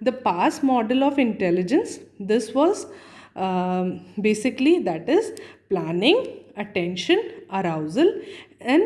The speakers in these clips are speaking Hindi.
the past model of intelligence, this was basically that is planning, attention, arousal and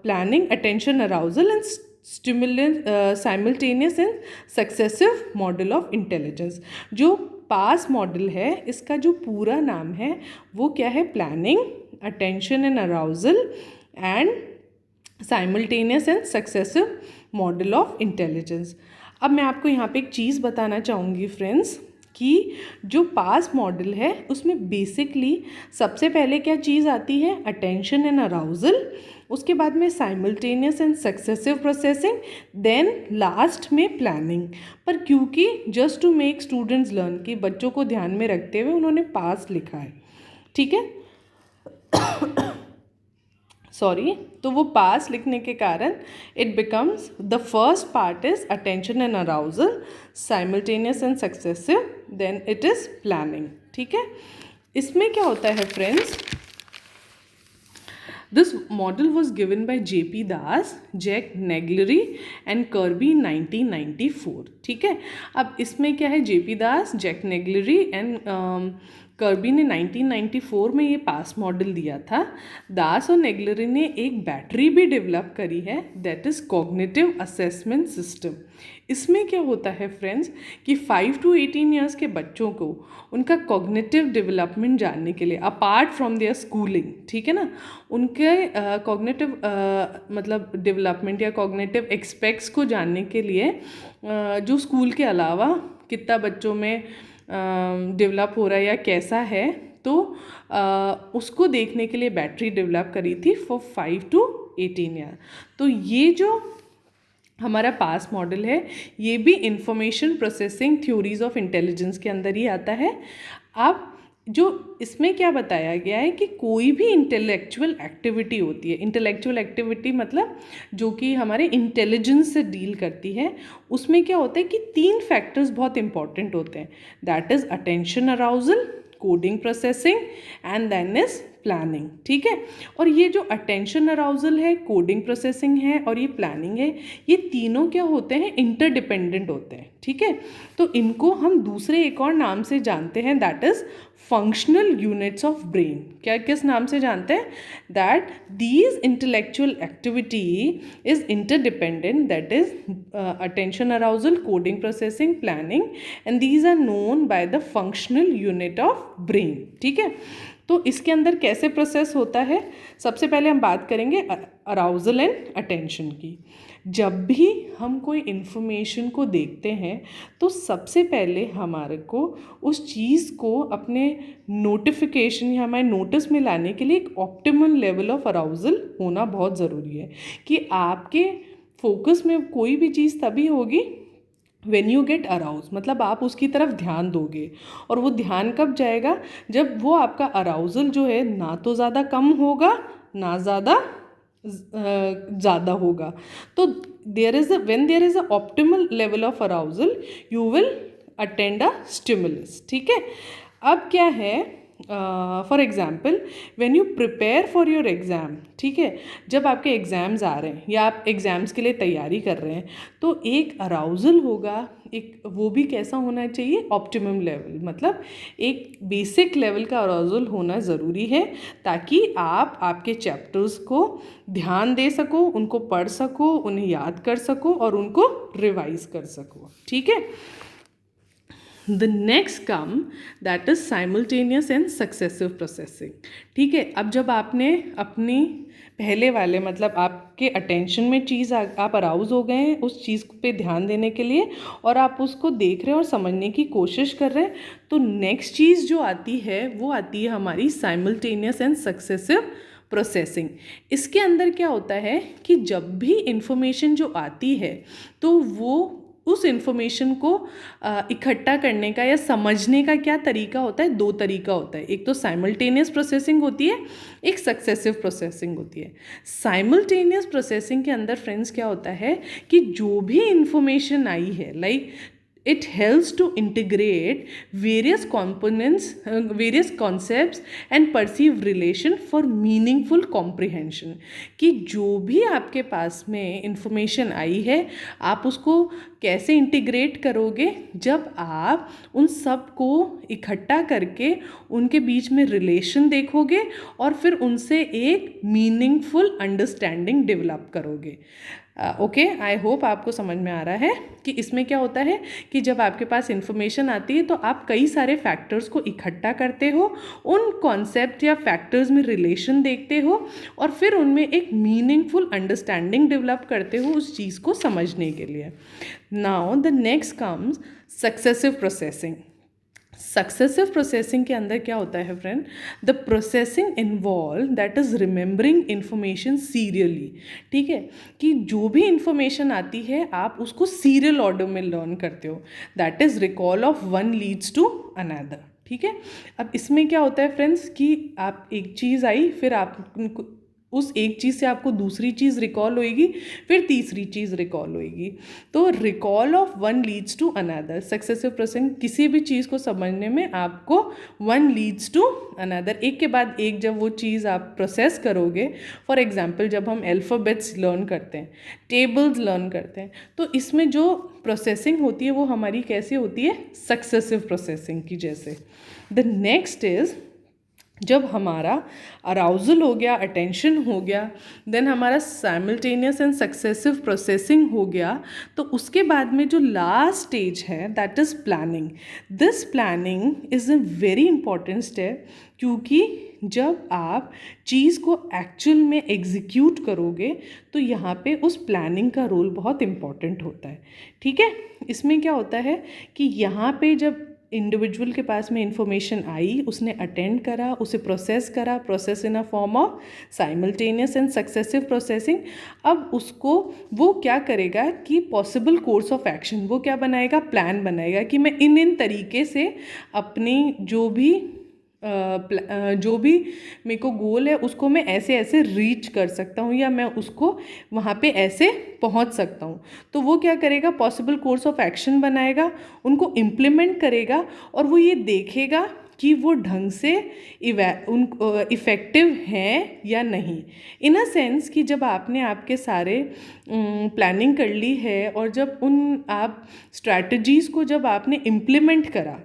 planning, attention, arousal and stimulant simultaneous and successive model of intelligence. जो पास मॉडल है इसका जो पूरा नाम है वो क्या है? Planning, attention and arousal and simultaneous and successive model of intelligence. अब मैं आपको यहाँ पे एक चीज़ बताना चाहूँगी फ्रेंड्स कि जो पास मॉडल है उसमें बेसिकली सबसे पहले क्या चीज़ आती है? अटेंशन एंड अराउजल, उसके बाद में simultaneous and successive processing, then last में प्लानिंग. पर क्योंकि just to make students learn कि बच्चों को ध्यान में रखते हुए उन्होंने पास लिखा है, ठीक है. सॉरी, तो वो पास लिखने के कारण it becomes the first part is attention and arousal, simultaneous and successive, then it is planning. ठीक है. इसमें क्या होता है friends? This model was given by J.P. Das, Jack Naglieri and Kirby in 1994. ठीक है. अब इसमें क्या है? J.P. Das, Jack Naglieri and Kirby ने 1994 में ये पास मॉडल दिया था. दास और नेग्लरी ने एक बैटरी भी डेवलप करी है, that is cognitive assessment system. इसमें क्या होता है फ्रेंड्स कि 5 to 18 ईयर्स के बच्चों को उनका कॉग्निटिव डेवलपमेंट जानने के लिए, अपार्ट फ्रॉम देयर स्कूलिंग, ठीक है ना, उनके कॉग्निटिव मतलब डेवलपमेंट या कॉग्निटिव एक्सपेक्ट्स को जानने के लिए जो स्कूल के अलावा कितना बच्चों में डेवलप हो रहा है या कैसा है, तो उसको देखने के लिए बैटरी डेवलप करी थी फॉर 5 to 18 ईयर. तो ये जो हमारा पास मॉडल है ये भी information processing theories of intelligence के अंदर ही आता है. अब जो इसमें क्या बताया गया है कि कोई भी इंटेलेक्चुअल एक्टिविटी होती है, इंटेलेक्चुअल एक्टिविटी मतलब जो कि हमारे इंटेलिजेंस से डील करती है, उसमें क्या होता है कि 3 फैक्टर्स बहुत इंपॉर्टेंट होते हैं, that is attention arousal, coding processing and then is planning. ठीक है. और ये जो अटेंशन अराउजल है, कोडिंग प्रोसेसिंग है और ये प्लानिंग है, ये तीनों क्या होते हैं? इंटरडिपेंडेंट होते हैं. ठीक है. तो इनको हम दूसरे एक और नाम से जानते हैं, that is functional units of brain. क्या किस नाम से जानते हैं? That these intellectual activity is interdependent, that is attention arousal, coding processing, planning, and these are known by the functional unit of brain. ठीक है. तो इसके अंदर कैसे प्रोसेस होता है? सबसे पहले हम बात करेंगे अराउजल एंड अटेंशन की. जब भी हम कोई इन्फॉर्मेशन को देखते हैं तो सबसे पहले हमारे को उस चीज़ को अपने नोटिफिकेशन या हमारे नोटिस में लाने के लिए एक ऑप्टिमल लेवल ऑफ अराउजल होना बहुत ज़रूरी है. कि आपके फोकस में कोई भी चीज़ तभी होगी वेन यू गेट अराउज, मतलब आप उसकी तरफ ध्यान दोगे. और वो ध्यान कब जाएगा? जब वो आपका अराउजल जो है ना तो ज़्यादा कम होगा ना ज़्यादा ज़्यादा होगा. तो when there is a optimal level of arousal you will attend a stimulus. ठीक है. अब क्या है? For example when you prepare for your exam, ठीक है, जब आपके एग्ज़ाम्स आ रहे हैं या आप एग्ज़ाम्स के लिए तैयारी कर रहे हैं तो एक अराउजल होगा, एक वो भी कैसा होना चाहिए? ऑप्टिमम लेवल, मतलब एक बेसिक लेवल का अराउजल होना ज़रूरी है ताकि आप आपके चैप्टर्स को ध्यान दे सको, उनको पढ़ सको, उन्हें याद कर सको और उनको रिवाइज कर सको. ठीक है. The next come that is simultaneous and successive processing. ठीक है. अब जब आपने अपनी पहले वाले मतलब आपके अटेंशन में चीज़ आप अराउज हो गए हैं उस चीज़ पे ध्यान देने के लिए और आप उसको देख रहे हैं और समझने की कोशिश कर रहे हैं, तो नेक्स्ट चीज़ जो आती है वो आती है हमारी साइमल्टेनियस एंड सक्सेसिव प्रोसेसिंग. इसके अंदर क्या होता है कि जब भी इंफॉर्मेशन जो आती है तो वो उस इन्फॉर्मेशन को इकट्ठा करने का या समझने का क्या तरीका होता है? 2 तरीका होता है. एक तो साइमल्टेनियस प्रोसेसिंग होती है, एक सक्सेसिव प्रोसेसिंग होती है. साइमल्टेनियस प्रोसेसिंग के अंदर फ्रेंड्स क्या होता है कि जो भी इन्फॉर्मेशन आई है, like it helps to integrate various components, various concepts and perceive relation for meaningful comprehension. कि जो भी आपके पास में इंफॉर्मेशन आई है आप उसको कैसे इंटीग्रेट करोगे, जब आप उन सब को इकट्ठा करके उनके बीच में रिलेशन देखोगे और फिर उनसे एक मीनिंगफुल अंडरस्टैंडिंग डेवलप करोगे. ओके, आई होप आपको समझ में आ रहा है कि इसमें क्या होता है कि जब आपके पास इंफॉर्मेशन आती है तो आप कई सारे फैक्टर्स को इकट्ठा करते हो, उन कॉन्सेप्ट या फैक्टर्स में रिलेशन देखते हो और फिर उनमें एक मीनिंगफुल अंडरस्टैंडिंग डेवलप करते हो उस चीज़ को समझने के लिए. Now the next comes successive processing. Successive processing के अंदर क्या होता है friend, the processing involve that is remembering information serially. ठीक है, कि जो भी इंफॉर्मेशन आती है आप उसको सीरियल ऑर्डर में लर्न करते हो, that is recall of one leads to another. ठीक है, अब इसमें क्या होता है फ्रेंड्स कि आप एक चीज़ आई, फिर आप उस एक चीज़ से आपको दूसरी चीज़ रिकॉल होएगी, फिर तीसरी चीज़ रिकॉल होएगी. तो recall of one leads to another. Successive processing किसी भी चीज़ को समझने में आपको वन लीड्स टू अनदर, एक के बाद एक जब वो चीज़ आप प्रोसेस करोगे. फॉर एग्जांपल जब हम अल्फ़ाबेट्स लर्न करते हैं, टेबल्स लर्न करते हैं, तो इसमें जो प्रोसेसिंग होती है वो हमारी कैसी होती है, सक्सेसिव प्रोसेसिंग की जैसे. द नेक्स्ट इज़ जब हमारा अराउजल हो गया, अटेंशन हो गया, देन हमारा साइमल्टेनियस एंड सक्सेसिव प्रोसेसिंग हो गया, तो उसके बाद में जो लास्ट स्टेज है that is planning. This planning is a very important step, क्योंकि जब आप चीज़ को एक्चुअल में एग्जीक्यूट करोगे तो यहाँ पे उस प्लानिंग का रोल बहुत इम्पॉर्टेंट होता है. ठीक है, इसमें क्या होता है कि यहाँ पे जब इंडिविजुअल के पास में इंफॉर्मेशन आई, उसने अटेंड करा, उसे प्रोसेस करा, process in a form of simultaneous and successive processing. अब उसको वो क्या करेगा कि पॉसिबल कोर्स ऑफ एक्शन वो क्या बनाएगा, प्लान बनाएगा कि मैं इन तरीके से अपनी जो भी मेरे को गोल है उसको मैं ऐसे ऐसे रीच कर सकता हूँ या मैं उसको वहाँ पे ऐसे पहुँच सकता हूँ. तो वो क्या करेगा, पॉसिबल कोर्स ऑफ एक्शन बनाएगा, उनको इम्प्लीमेंट करेगा और वो ये देखेगा कि वो ढंग से इफ़ेक्टिव हैं या नहीं. इन अ सेंस कि जब आपने आपके सारे प्लानिंग कर ली है और जब उन आप स्ट्रैटेजीज़ को जब आपने इम्प्लीमेंट करा,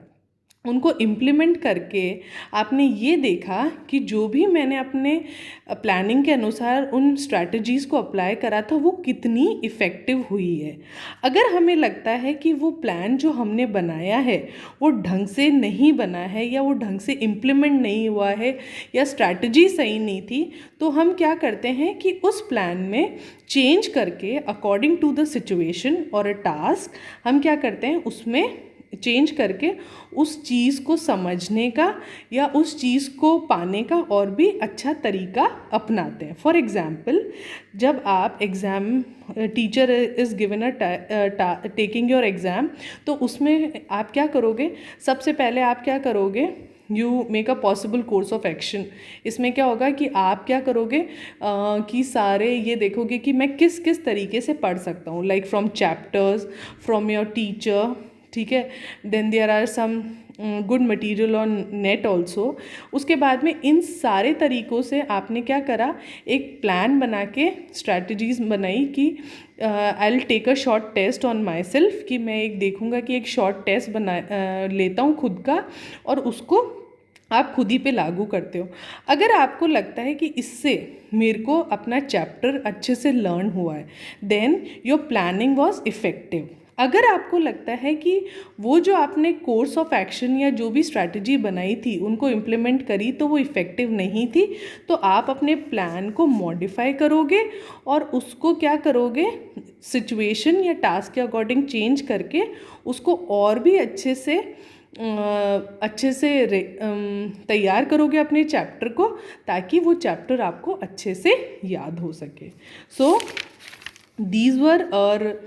उनको इम्प्लीमेंट करके आपने ये देखा कि जो भी मैंने अपने प्लानिंग के अनुसार उन स्ट्रैटेजीज़ को अप्लाई करा था वो कितनी इफ़ेक्टिव हुई है. अगर हमें लगता है कि वो प्लान जो हमने बनाया है वो ढंग से नहीं बना है या वो ढंग से इम्प्लीमेंट नहीं हुआ है या स्ट्रैटेजी सही नहीं थी, तो हम क्या करते हैं कि उस प्लान में चेंज करके अकॉर्डिंग टू द सिचुएशन और अ टास्क हम क्या करते हैं, उसमें चेंज करके उस चीज़ को समझने का या उस चीज़ को पाने का और भी अच्छा तरीका अपनाते हैं. फॉर एग्ज़ाम्पल जब आप exam, teacher is given a taking your exam, तो उसमें आप क्या करोगे, सबसे पहले आप क्या करोगे, you make a possible course of action. इसमें क्या होगा कि आप क्या करोगे कि सारे ये देखोगे कि मैं किस किस तरीके से पढ़ सकता हूँ, like from chapters, from your teacher. ठीक है, then there are some good material on net also. उसके बाद में इन सारे तरीक़ों से आपने क्या करा, एक प्लान बना के स्ट्रैटेजीज़ बनाई कि I will take a short test on myself, कि मैं एक देखूँगा कि एक शॉर्ट टेस्ट लेता हूँ खुद का और उसको आप खुद ही पे लागू करते हो. अगर आपको लगता है कि इससे मेरे को अपना चैप्टर अच्छे से लर्न हुआ है, then your planning was effective. अगर आपको लगता है कि वो जो आपने कोर्स ऑफ एक्शन या जो भी स्ट्रैटेजी बनाई थी उनको इम्प्लीमेंट करी तो वो इफ़ेक्टिव नहीं थी, तो आप अपने प्लान को मॉडिफाई करोगे और उसको क्या करोगे, सिचुएशन या टास्क के अकॉर्डिंग चेंज करके उसको और भी अच्छे से तैयार करोगे अपने चैप्टर को, ताकि वो चैप्टर आपको अच्छे से याद हो सके. So these were our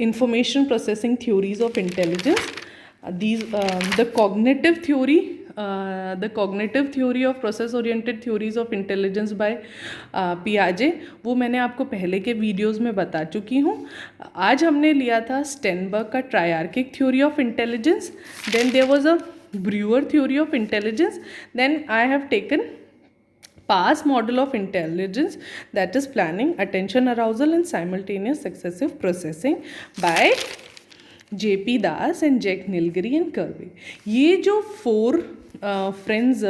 information processing theories of intelligence. The cognitive theory the cognitive theory of process oriented theories of intelligence by पियाजे, वो मैंने आपको पहले के वीडियोस में बता चुकी हूँ. आज हमने लिया था स्टेनबर्ग का triarchic theory of intelligence. Then there was a Brewer theory of intelligence. Then I have taken PASS model of intelligence, that is planning, attention, arousal and simultaneous successive processing by JP Das and Jack Naglieri and Kirby. ये जो फोर फ्रेंड्स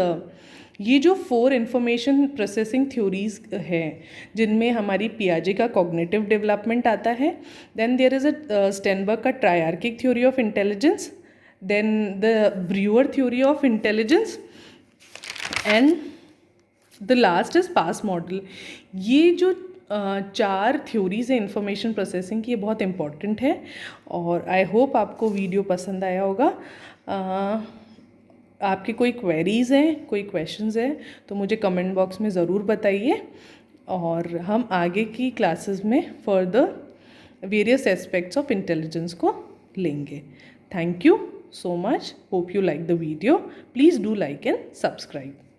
ये जो फोर इंफॉर्मेशन प्रोसेसिंग थ्योरीज हैं जिनमें हमारी पियाजे का कॉग्निटिव डेवलपमेंट आता है. Then there is a Sternberg का triarchic theory of intelligence. Then the Brewer theory of intelligence and the last is PASS model. ये जो चार थ्योरीज है इंफॉर्मेशन प्रोसेसिंग की, ये बहुत इंपॉर्टेंट है और आई होप आपको वीडियो पसंद आया होगा. आपकी कोई क्वेरीज़ हैं, कोई क्वेश्चंस हैं तो मुझे कमेंट बॉक्स में ज़रूर बताइए और हम आगे की क्लासेस में further various aspects of intelligence को लेंगे. Thank you so much. Hope you like the video. Please do like and subscribe.